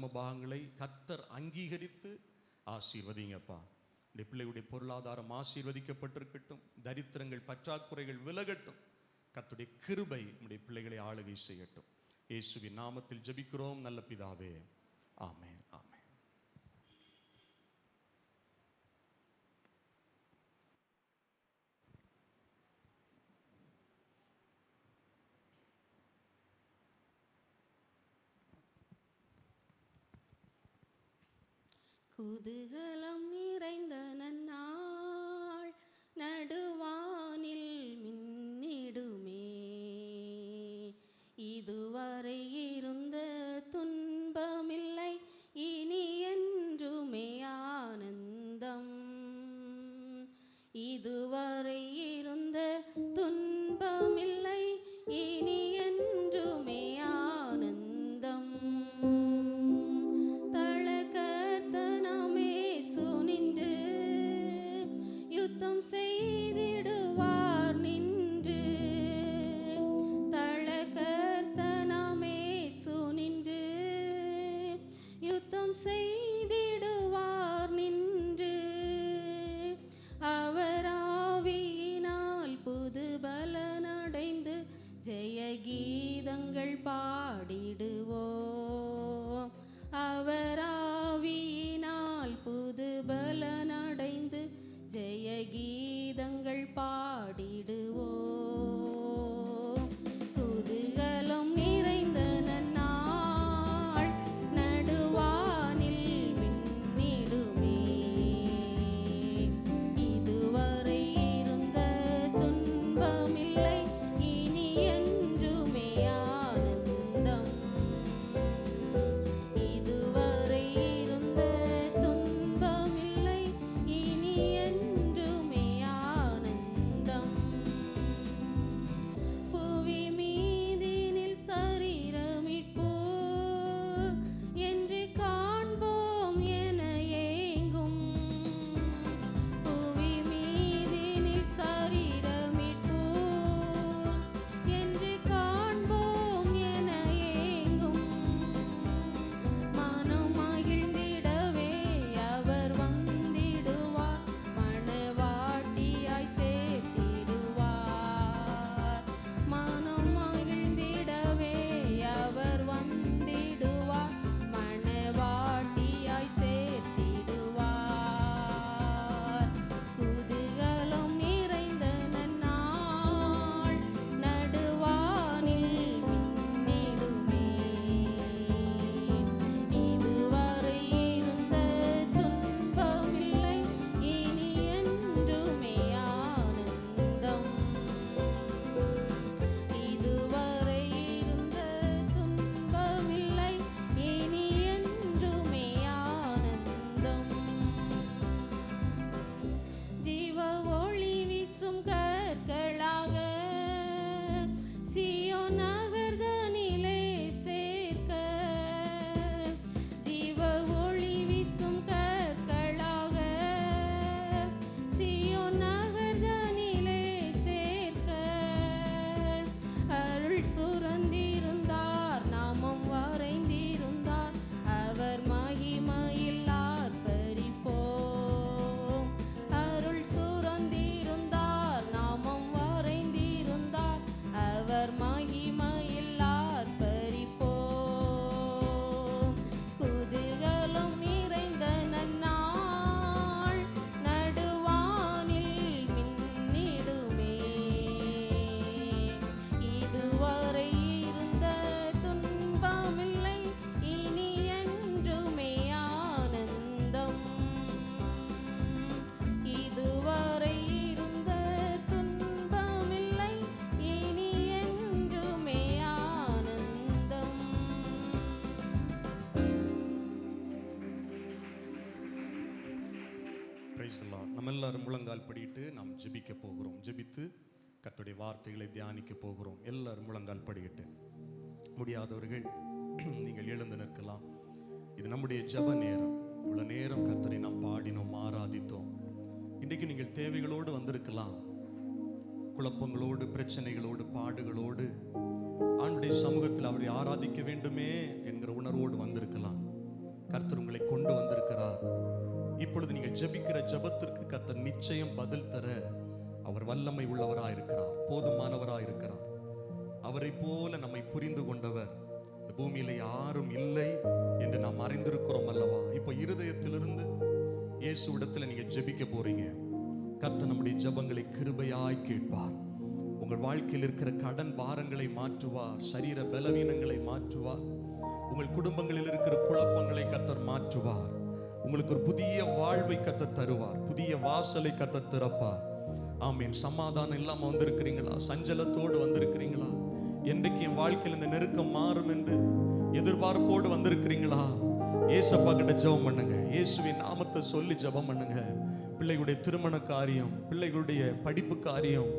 தசம பாகங்களை கர்த்தர் அங்கீகரித்து ஆசீர்வதிங்கப்பா. உடைய பிள்ளையுடைய பொருளாதாரம் ஆசீர்வதிக்கப்பட்டிருக்கட்டும். தரித்திரங்கள் பற்றாக்குறைகள் விலகட்டும். கர்த்தருடைய கிருபை உடைய பிள்ளைகளை ஆளுகை செய்யட்டும். இயேசுவின் நாமத்தில் ஜெபிக்கிறோம் நல்ல பிதாவே, ஆமென், ஆமென். குதூகலம் நிறைந்த நன்னாள் நடுவானில் மின்னிடுமே. இதுவரை இருந்த துன்பமில்லை, இனி என்றுமே ஆனந்தம். இதுவரை இருந்த துன்பமில்லை, இனி என்றுமே ஆனந்தம். யுத்தம் செய்திடுவார் நின்று, தளகர்த்தனாமே சுனின்று யுத்தம் செய்திடுவார் நின்று. அவர் ஆவியினால் புது பலனடைந்து ஜெய கீதங்கள் பாடிடுவோம். அவர் ஆவியினால் புது பலனடைந்து ஜெய கீதங்கள் பாடிடுவோம். குதூகலம் நிறைந்த நன்னாள் நடுவானில் மின்னிடுமே. இதுவரை இருந்த துன்பமில்லை, இனி என்றுமே ஆனந்தம். இதுவரை இருந்த துன்பமில்லை, இனி என்றுமே ஆனந்தம். புவி மீதினில் சரீரமிட்போ என்று காண்போம் என ஏங்கும். புவி மீதினில் சரீரமிட்போ என்று காண்போம் என ஏங்கும். மனம் மகிழ்ந்திடவே அவர் வந்திடுவார், மணவாட்டியாய் சேர்த்திடுவார். மனம் மகிழ்ந்திடவே அவர் வந்திடுவார், மணவாட்டியாய் சேர்த்திடுவார். குதூகலம் நிறைந்த நன்னாள் நடுவானில் மின்னிடுமே. இதுவரை இருந்த துன்பமில்லை, இனி என்றுமே ஆனந்தம். இதுவரை இருந்த துன்பமில்லை, இனி என்றுமே ஆனந்தம். ஜீவ ஒளி வீசும் கற்களாக சீயோன் நகர்தனிலே சேர்க்க. ஜீவ ஒளி வீசும் கற்களாக சீயோன் நகர்தனிலே சேர்க்க. அருள் சுரந்திருந்தார், நாமம் வரைந்திருந்தார், அவர் மகிமையில் ஆர்ப்பரிப்போம். அருள் சுரந்திருந்தார், நாமம் வரைந்திருந்தார், அவர் மகிமையில் ஆர்ப்பரிப்போம். குதூகலம் நிறைந்த நன்னாள் நடுவானில் மின்னிடுமே. இதுவரை இருந்த துன்பமில்லை, இனி என்றுமே ஆனந்தம். இதுவரை இருந்த துன்பமில்லை, இனி என்றுமே ஆனந்தம். Praise the Lord. நம்ம எல்லாரும் முழங்கால் படியிட்டு நாம் ஜெபிக்க போகிறோம். ஜெபித்து கர்த்தருடைய வார்த்தைகளை தியானிக்க போகிறோம். எல்லாரும் முழங்கால் படியிட்டு. முடியாதவர்கள் நீங்கள் எழுந்து நிற்கலாம். இது நம்முடைய ஜெப நேரம். இவ்வளவு நேரம் கர்த்தரை நாம் பாடினோம், ஆராதித்தோம். இன்றைக்கு நீங்கள் தேவைகளோடு வந்திருக்கலாம். குழப்பங்களோடு, பிரச்சனைகளோடு, பாடுகளோடு ஆண்டுடைய சமூகத்தில் அவரை ஆராதிக்க வேண்டுமே என்கிற உணர்வோடு வந்திருக்கலாம். கர்த்தர் உங்களை கொண்டு வந்திருக்கிறார். இப்பொழுது நீங்கள் ஜெபிக்கிற ஜெபத்திற்கு கர்த்தர் நிச்சயம் பதில் தர அவர் வல்லமை உள்ளவராய் இருக்கிறார், போதுமானவராய் இருக்கிறார். அவரை போல நம்மை புரிந்து கொண்டவர் இந்த பூமியில யாரும் இல்லை என்று நாம் அறிந்திருக்கிறோம் அல்லவா? இப்போ இருதயத்திலிருந்து இயேசுவிடத்தில் நீங்க ஜெபிக்க போறீங்க. கர்த்தர் நம்முடைய ஜெபங்களை கிருபையாய் கேட்பார். உங்கள் வாழ்க்கையில் இருக்கிற கடன் பாரங்களை மாற்றுவார், சரீர பலவீனங்களை மாற்றுவார், உங்கள் குடும்பங்களில் இருக்கிற குழப்பங்களை கர்த்தர் மாற்றுவார். உங்களுக்கு ஒரு புதிய வாழ்வை கர்த்தர் தருவார், புதிய வாசலை கர்த்தர் திறப்பார். ஆமீன். சமாதானம் இல்லாம வந்திருக்கிறீங்களா? சஞ்சலத்தோடு வந்திருக்கிறீங்களா? என்றைக்கு என் வாழ்க்கையில் இந்த நெருக்கம் மாறும் என்று எதிர்பார்ப்போடு வந்திருக்கிறீங்களா? ஏசப்பா கிட்ட ஜெபம் பண்ணுங்க. இயேசுவின் நாமத்தை சொல்லி ஜெபம் பண்ணுங்க. பிள்ளைகளுடைய திருமண காரியம், பிள்ளைகளுடைய படிப்பு காரியம்,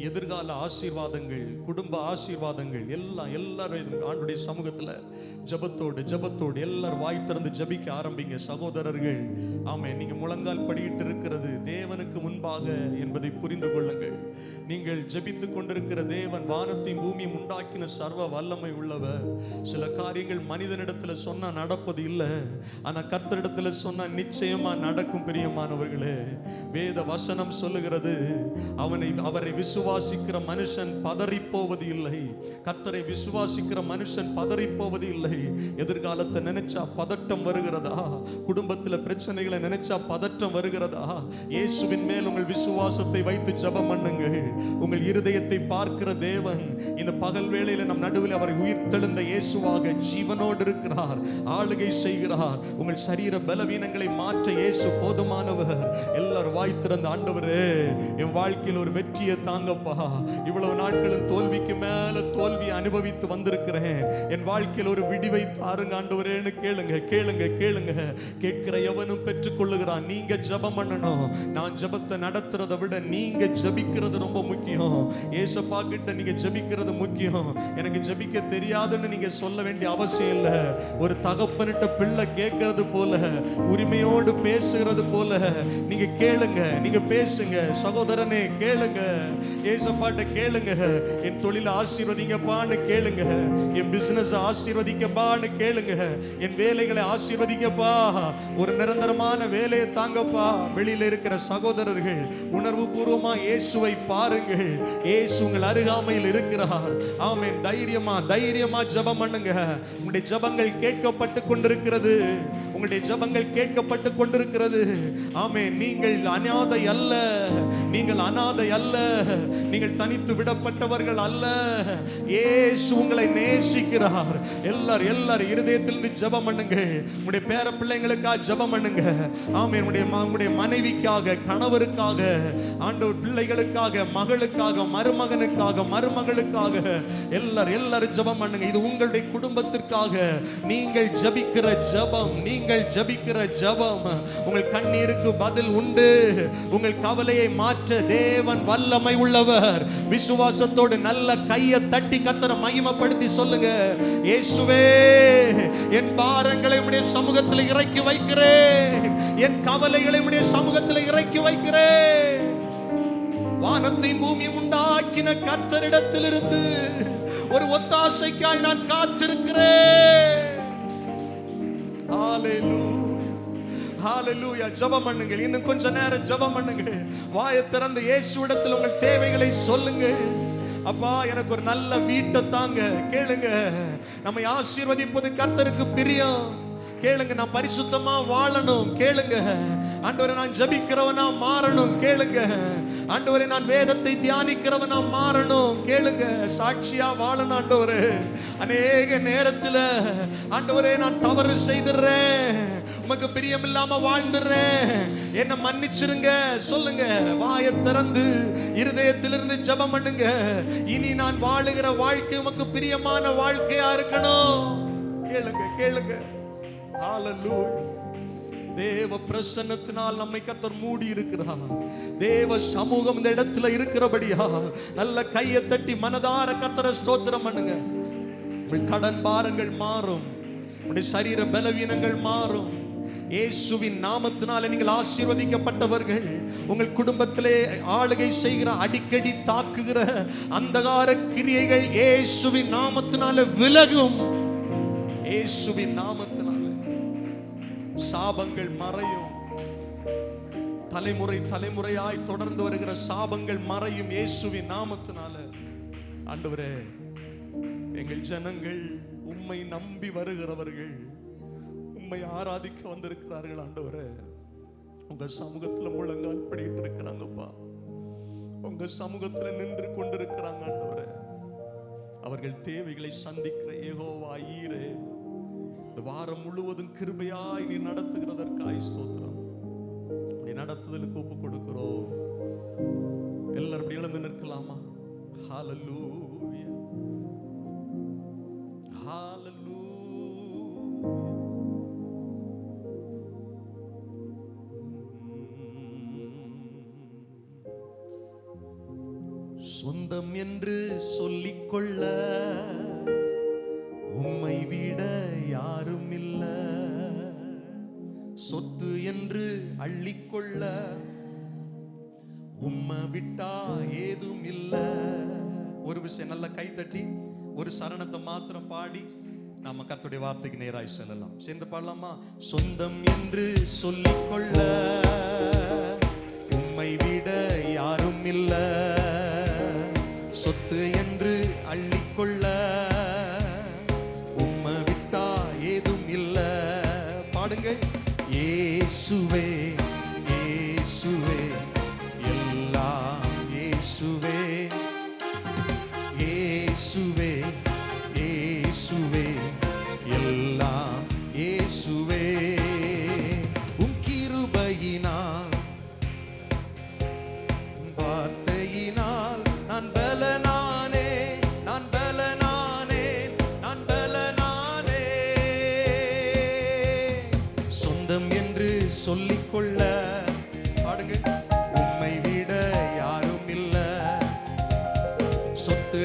எதிர்கால ஆசீர்வாதங்கள், குடும்ப ஆசீர்வாதங்கள் எல்லாரும் ஆண்டுடைய சமூகத்தில் ஜபத்தோடு எல்லாரும் வாய் திறந்து ஜபிக்க ஆரம்பிங்க சகோதரர்கள். ஆமே, நீங்க முழங்கால் படியிட்டு இருக்கிறது தேவனுக்கு முன்பாக என்பதை புரிந்து கொள்ளுங்கள். நீங்கள் ஜபித்துக் கொண்டிருக்கிற தேவன் வானத்தையும் பூமியும் உண்டாக்கின சர்வ வல்லமை உள்ளவர். சில காரியங்கள் மனிதனிடத்துல சொன்னா நடப்பது இல்லை, ஆனா கர்த்தரிடத்துல சொன்னா நிச்சயமா நடக்கும். பிரியமானவர்களே, வேத வசனம் சொல்லுகிறது, அவரை விசுவாசிக்கிற மனுஷன் பதறி போவது இல்லை. கர்த்தரை விசுவாசிக்கிற மனுஷன் பதறி போவது இல்லை. எதிர்காலத்தை நினைச்சா பதட்டம் வருகிறதா? குடும்பத்துல பிரச்சனைகளை நினைச்சா பதட்டம் வருகிறதா? இயேசுவின் மேல் உங்கள் விசுவாசத்தை வைத்து ஜெபம் பண்ணுங்கள். உங்கள் இருதயத்தை பார்க்கிற தேவன் இந்த பகல் வேளையில நம் நடுவில் அவரை உயிர்த்தெழுந்த இயேசுவாக ஜீவனோடு இருக்கிறார், ஆளுகை செய்கிறார். உங்கள் சரீர பலவீனங்களை மாற்ற இயேசு போதுமானவர். எல்லாரும் வாய் திறந்த, ஆண்டவரே என் வாழ்க்கையில் ஒரு வெற்றியை தாங்கப்பா, இவ்வளவு நாட்களும் தோல்விக்கு மேல தோல்வி அனுபவித்து வந்திருக்கிறேன், என் வாழ்க்கையில் ஒரு விடிவை தாருங்க ஆண்டவரேன்னு கேளுங்க கேளுங்க கேளுங்க. கேட்கிற எவனும் பெற்றுக் கொள்ளுகிறான். நீங்க ஜெபம் பண்ணணும். நான் ஜெபத்தை நடத்துறதை விட நீங்க ஜெபிக்கிறது ரொம்ப முக்கியம். ஏசப்பா கிட்ட நீங்க ஜெபிக்கிறது முக்கியம். எனக்கு ஜெபிக்க தெரியாதுன்னு நீங்க சொல்ல வேண்டிய அவசியம் இல்லை. ஒரு தகப்பனிட்ட பிள்ளை கேட்கறது போல, உரிமையோடு பேசுகிறது போல நீங்க கேளுங்க, நீங்க பேசுங்க. சகோதரனே கேளுங்க, ஏசப்பாட்ட கேளுங்க. என் தொழிலை ஆசீர்வதிங்கப்பான்னு கேளுங்க, என் பிசினஸ் ஆசீர்வதிங்கப்பான்னு கேளுங்க, என் வேலைகளை ஆசீர்வதிங்கப்பா, ஒரு நிரந்தரமான வேலையை தாங்கப்பா. வெளியில இருக்கிற சகோதரர்கள் உணர்வு பூர்வமா இயேசுவை பாருங்கள். இயேசு உங்கள் அருகாமையில் இருக்கிறார். ஆமென். தைரியமா ஜெபம் பண்ணுங்க. உங்களுடைய ஜெபங்கள் கேட்கப்பட்டு கொண்டிருக்கிறது. உங்களுடைய ஜெபங்கள் கேட்கப்பட்டு கொண்டிருக்கிறது. ஆமென். நீங்கள் அனாதை அல்ல, நீங்கள் அனாதை அல்ல, நீங்கள் தனித்து விடப்பட்டவர்கள் அல்ல. இயேசு உங்களை நேசிக்கிறார். எல்லாரும் இருதயத்திலிருந்து ஜெபம் பண்ணுங்க. உங்களுடைய பேர பிள்ளைங்களுக்காக ஜெபம் பண்ணுங்க. ஆமென். உங்களுடைய மனைவிக்காக, கணவருக்காக, ஆண்டவர் பிள்ளைகளுக்காக, மகளுக்காக, மருமகனுக்காக, மருமகளுக்காக எல்லாரும் ஜெபம் பண்ணுங்க. இது உங்களுடைய குடும்பத்திற்காக நீங்கள் ஜெபிக்கிற ஜெபம், நீங்கள் ஜெபிக்கிற ஜெபம். உங்கள் கண்ணீருக்கு பதில் உண்டு. உங்கள் கவலையை மாற்ற தேவன் வல்லமை உள்ளவர். விசுவாசத்தோடு நல்ல கையை தட்டி கர்த்தரை மகிமைப்படுத்தி சொல்லுங்க, இயேசுவே என் பாரங்களை உம்முடைய சமூகத்தில் இறக்கி வைக்கிறேன், என் கவலைகளை உம்முடைய சமூகத்தில் இறக்கி வைக்கிறேன். வானத்தையும் பூமியும் உண்டாக்கின கர்த்தரிடத்திலிருந்து ஒரு ஒத்தாசைக்காய் நான் காத்திருக்கிறேன். ஹalleluya. ஜெபம் பண்ணுங்க. இன்னும் கொஞ்ச நேரம் ஜெபம் பண்ணுங்க. வாயை திறந்து இயேசுவிடத்தில் உங்கள் தேவைகளை சொல்லுங்க. அப்பா எனக்கு ஒரு நல்ல வீட்டை தாங்க கேளுங்க. நம்மை ஆசீர்வதிப்பது கர்த்தருக்கு பிரியம். கேளுங்க. நான் பரிசுத்தமா வாழணும் கேளுங்க. ஆண்டவரே நான் ஜெபிக்கிறவனா மாறணும் கேளுங்க. ஆண்டவரே நான் வேதத்தை தியானிக்கிறவனா மாறணும் கேளுங்க. சாட்சியா வாழணும் ஆண்டவரே. அநேக நேரத்துல ஆண்டவரே நான் தவறு செய்துறேன், உமக்கு பிரியம் இல்லாம வாழ்ந்துறேன், என்ன மன்னிச்சிருங்க சொல்லுங்க. வாயை திறந்து இருதயத்திலிருந்து ஜெபம் பண்ணுங்க. இனி நான் வாழுகிற வாழ்க்கை உமக்கு பிரியமான வாழ்க்கையா இருக்கணும். கேளுங்க கேளுங்க. ஹalleluya. தேவ பிரசன்னத்தினால் நம்மை கர்த்தர் மூடி இருக்கிறார். தேவ சமூகம் இந்த இடத்துல இருக்கிறபடியா நல்ல கையை தட்டி மனதார கர்த்தரை ஸ்தோத்திரம் பண்ணுங்க. உங்கள் கடன் பாரங்கள் மாறும், உங்களுடைய சரீர பலவீனங்கள் மாறும். இயேசுவின் நாமத்தினால நீங்கள் ஆசீர்வதிக்கப்பட்டவர்கள். உங்கள் குடும்பத்திலே ஆளுகை செய்கிற, அடிக்கடி தாக்குகிற அந்தகார கிரியைகள் இயேசுவின் நாமத்தினால விலகும். இயேசுவின் நாமத்தினால சாபங்கள் மறையும். தலைமுறை தலைமுறையாய் தொடர்ந்து வருகிற சாபங்கள் மறையும் இயேசுவின் நாமத்தினால. ஆண்டவரே, எங்கள் ஜனங்கள் உம்மை நம்பி வருகிறவர்கள், உம்மை ஆராதிக்க வந்திருக்கிறார்கள். ஆண்டவரே, உங்க சமூகத்துல முழங்கால் படிட்டு இருக்கிறாங்கப்பா. உங்க சமூகத்துல நின்று கொண்டிருக்கிறாங்க. ஆண்டவரே, அவர்கள் தேவைகளை சந்திக்கிற யெகோவா ஈரே, இந்த வாரம் முழுவதும் கிருபையாய் நீ நடத்துகிறதற்காய் ஸ்தோத்திரம். நீ நடத்துதலுக்கு ஒப்பு கொடுக்கிறோம். எல்லாரும் இப்படி எழுந்து நிற்கலாமா? ஹல்லேலூயா, ஹல்லேலூயா. சொந்தம் என்று சொல்லிக்கொள்ள உம்மை விட யாரும் இல்ல. சொத்து என்று அள்ளிக்கொள்ள உம்மை விட்டா ஏதும் இல்ல. ஒரு விஷயம் நல்ல கைத்தட்டி ஒரு சரணத்தை மாத்திரம் பாடி நாம கர்த்தருடைய வார்த்தைக்கு நேராய் செல்லலாம். சேர்ந்து பாடலாமா? சொந்தம் என்று சொல்லிக்கொள்ள உம்மை விட யாரும் இல்ல. சொத்து என்று அள்ளிக்கொள்ள உம்மை விட்டா ஏதும் இல்ல. பாடுங்க. இயேசுவே இயேசுவே எல்லாம் இயேசுவே, இயேசுவே இயேசுவே எல்லாம் இயேசுவே. உம் கிருபையினால் வார்த்தையினால் நான் பலனானே, நான் பலனானே, நான் பலனானே. சொந்தம் என்று சொல்லிக்கொள்ள பாடுங்க. உம்மை விட யாரும் இல்ல. சொத்து